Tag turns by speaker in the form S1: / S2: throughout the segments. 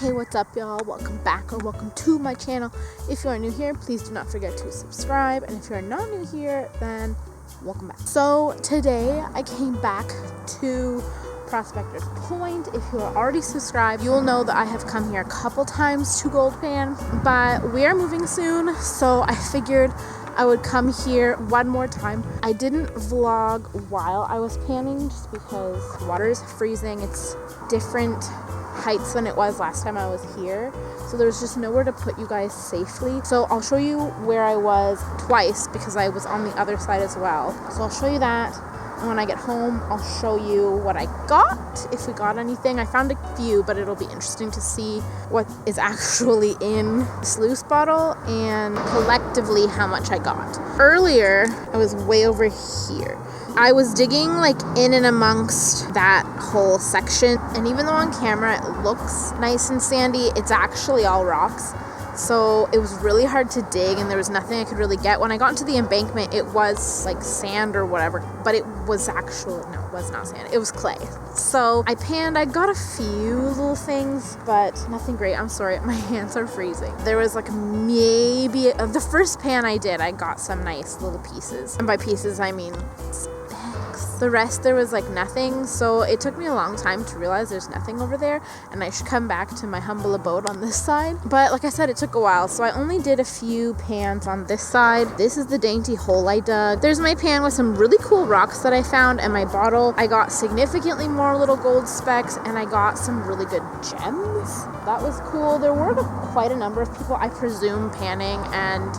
S1: Hey, what's up, y'all? Welcome back or welcome to my channel. If you are new here, please do not forget to subscribe, and if you're not new here, then welcome back. So today I came back to Prospector's Point. If you are already subscribed, you will know that I have come here a couple times to Gold Pan, but we are moving soon, so I figured I would come here one more time. I didn't vlog while I was panning just because the water is freezing. It's different heights than it was last time I was here, so there's just nowhere to put you guys safely. So I'll show you where I was twice because I was on the other side as well. So I'll show you that, and when I get home I'll show you what I got, if we got anything. I found a few, but it'll be interesting to see what is actually in the sluice bottle and collectively how much I got. Earlier I was way over here. I was digging like in and amongst that whole section, and even though on camera it looks nice and sandy, it's actually all rocks. So it was really hard to dig, and there was nothing I could really get. When I got into the embankment, it was like sand or whatever, but it was actually, no, it was not sand, it was clay. So I panned, I got a few little things, but nothing great. I'm sorry, my hands are freezing. There was like maybe, the first pan I did, I got some nice little pieces. And by pieces, I mean specks. The rest, there was like nothing, so it took me a long time to realize there's nothing over there, and I should come back to my humble abode on this side. But like I said, it took a while, so I only did a few pans on this side. This is the dainty hole I dug. There's my pan with some really cool rocks that I found, and my bottle. I got significantly more little gold specks, and I got some really good gems. That was cool. There were quite a number of people, I presume, panning and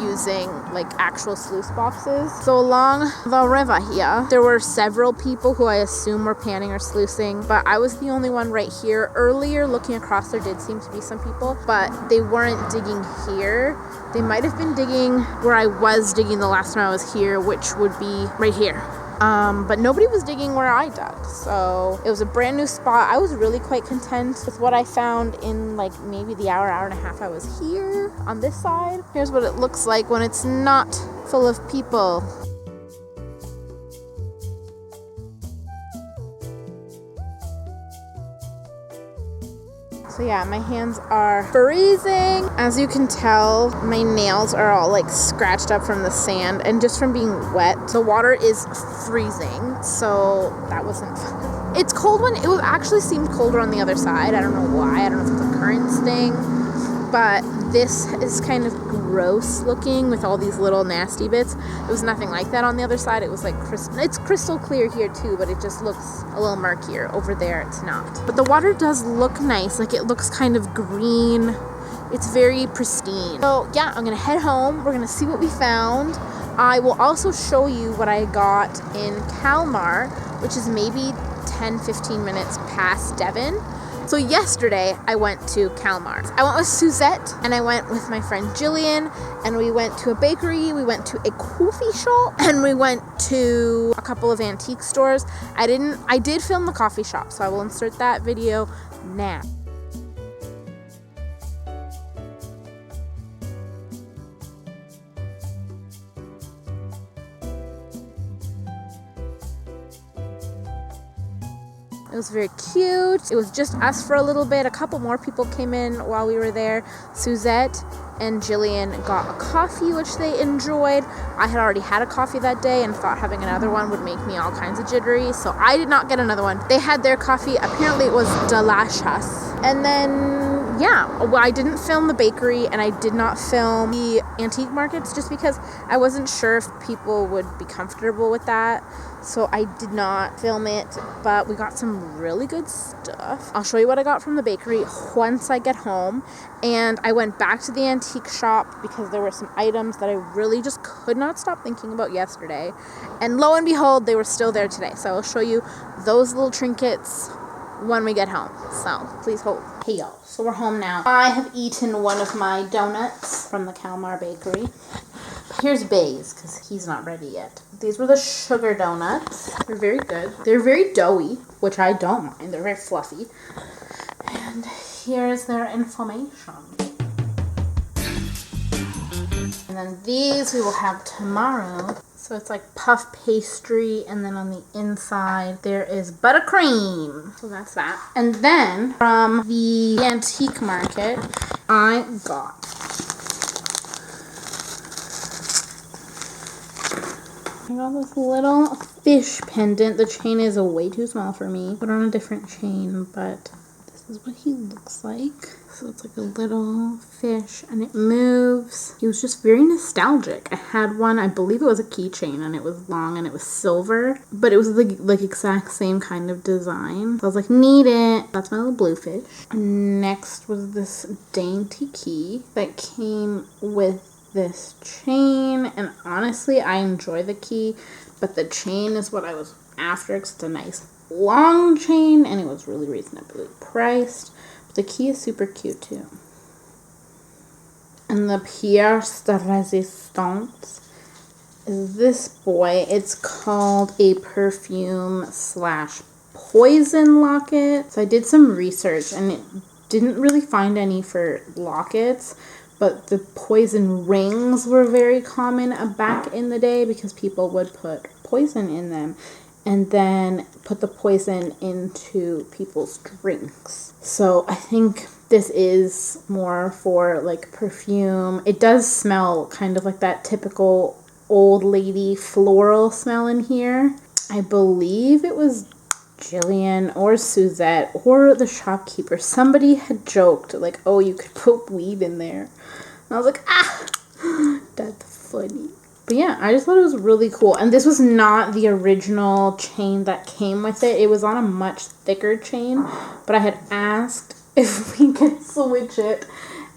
S1: using like actual sluice boxes. So along the river here, there were several people who I assume were panning or sluicing, but I was the only one right here. Earlier, looking across, there did seem to be some people, but they weren't digging here. They might have been digging where I was digging the last time I was here, which would be right here. But nobody was digging where I dug, so it was a brand new spot. I was really quite content with what I found in like maybe the hour and a half I was here on this side. Here's what it looks like when it's not full of people. So yeah, my hands are freezing. As you can tell, my nails are all like scratched up from the sand and just from being wet. The water is freezing, so that wasn't fun. It's cold when it actually seemed colder on the other side. I don't know why. I don't know if it's a currents thing, but this is kind of gross looking with all these little nasty bits. It was nothing like that on the other side. It was like it's crystal clear here too, but it just looks a little murkier. Over there it's not. But the water does look nice. Like, it looks kind of green. It's very pristine. So yeah, I'm gonna head home. We're gonna see what we found. I will also show you what I got in Kalmar, which is maybe 10-15 minutes past Devon. So yesterday I went to Kalmar. I went with Suzette, and I went with my friend Jillian, and we went to a bakery, we went to a coffee shop, and we went to a couple of antique stores. I did film the coffee shop, so I will insert that video now. It was very cute. It was just us for a little bit. A couple more people came in while we were there. Suzette and Jillian got a coffee, which they enjoyed. I had already had a coffee that day and thought having another one would make me all kinds of jittery, so I did not get another one. They had their coffee. Apparently it was delicious. And then, yeah, well, I didn't film the bakery, and I did not film the antique markets just because I wasn't sure if people would be comfortable with that. So I did not film it, but we got some really good stuff. I'll show you what I got from the bakery once I get home. And I went back to the antique shop because there were some items that I really just could not stop thinking about yesterday. And lo and behold, they were still there today. So I'll show you those little trinkets when we get home. So please hold. Hey y'all, so we're home now. I have eaten one of my donuts from the Kalmar bakery. Here's Bay's, because he's not ready yet. These were the sugar donuts. They're very good. They're very doughy, which I don't mind. They're very fluffy. And here's their information. And then these we will have tomorrow. So it's like puff pastry, and then on the inside there is buttercream. So that's that. And then from the antique market, I got this little fish pendant. The chain is way too small for me. Put on a different chain, but this is what he looks like. So it's like a little fish and it moves. He was just very nostalgic. I had one, I believe it was a keychain, and it was long and it was silver, but it was like exact same kind of design. So I was like, need it. That's my little blue fish. Next was this dainty key that came with this chain, and honestly I enjoy the key, but the chain is what I was after because it's a nice long chain and it was really reasonably priced. The key is super cute too. And the pièce de résistance is this boy. It's called a perfume / poison locket. So I did some research and it didn't really find any for lockets, but the poison rings were very common back in the day because people would put poison in them and then put the poison into people's drinks. So I think this is more for like perfume. It does smell kind of like that typical old lady floral smell in here. I believe it was Jillian or Suzette or the shopkeeper. Somebody had joked like, oh, you could put weed in there. And I was like, that's funny. But yeah, I just thought it was really cool. And this was not the original chain that came with it. It was on a much thicker chain. But I had asked if we could switch it.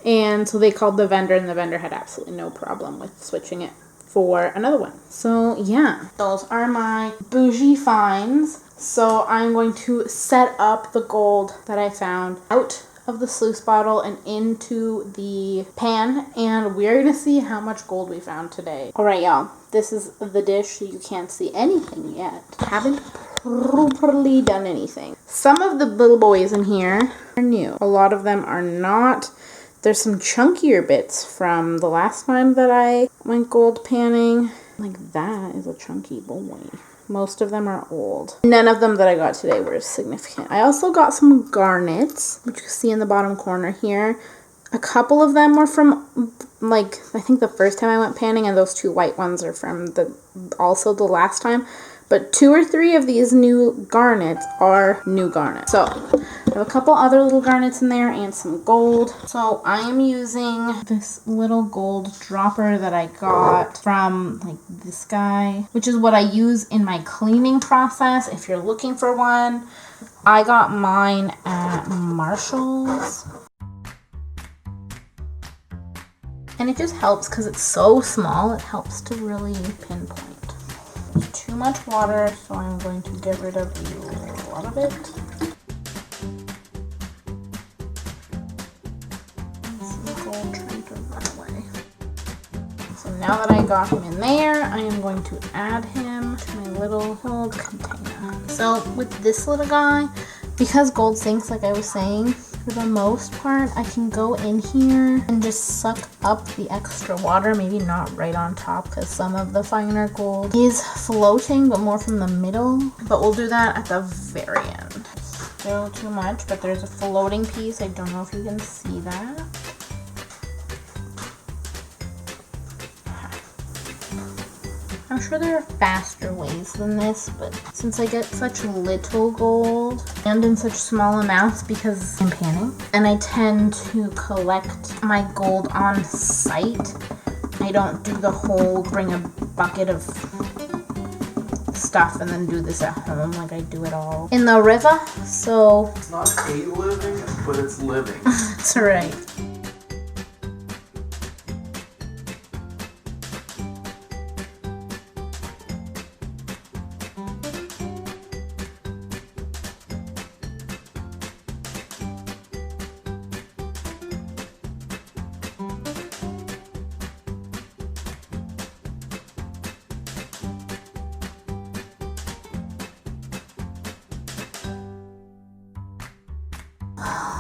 S1: And so they called the vendor, and the vendor had absolutely no problem with switching it for another one. So yeah, those are my bougie finds. So I'm going to set up the gold that I found out of the sluice bottle and into the pan, and we're gonna see how much gold we found today. All right, y'all, this is the dish. You can't see anything yet. Haven't properly done anything. Some of the little boys in here are new. A lot of them are not. There's some chunkier bits from the last time that I went gold panning. Like that is a chunky boy. Most of them are old. None of them that I got today were significant. I also got some garnets, which you see in the bottom corner here. A couple of them were from, like, I think the first time I went panning, and those 2 white ones are from the last time. But 2 or 3 of these new garnets are new garnets. So I have a couple other little garnets in there and some gold. So I am using this little gold dropper that I got from like this guy, which is what I use in my cleaning process. If you're looking for one, I got mine at Marshall's. And it just helps because it's so small. It helps to really pinpoint. Too much water, so I'm going to get rid of a lot of it. Gold trying to run away. So now that I got him in there, I am going to add him to my little gold container. So with this little guy, because gold sinks, like I was saying, for the most part, I can go in here and just suck up the extra water. Maybe not right on top because some of the finer gold is floating, but more from the middle. But we'll do that at the very end. Still too much, but there's a floating piece. I don't know if you can see that. I'm sure there are faster ways than this, but since I get such little gold and in such small amounts because I'm panning, and I tend to collect my gold on site, I don't do the whole bring a bucket of stuff and then do this at home. Like I do it all in the river, so...
S2: It's not a living, but it's living.
S1: That's right.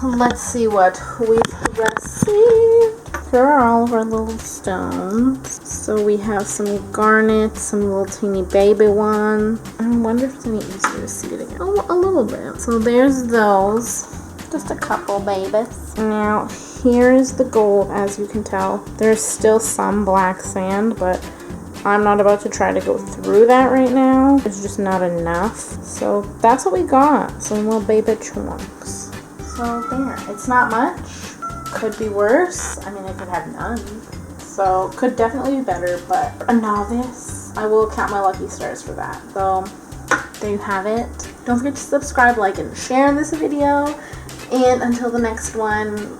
S1: Let's see what we've received. Here are all of our little stones. So we have some garnets, some little teeny baby ones. I wonder if it's any easier to see it again. Oh, a little bit. So there's those. Just a couple babies. Now here's the gold. As you can tell, there's still some black sand, but I'm not about to try to go through that right now. It's just not enough. So that's what we got. Some little baby chunks. So there. It's not much. Could be worse. I mean, I could have none. So could definitely be better, but a novice, I will count my lucky stars for that. So there you have it. Don't forget to subscribe, like, and share this video. And until the next one,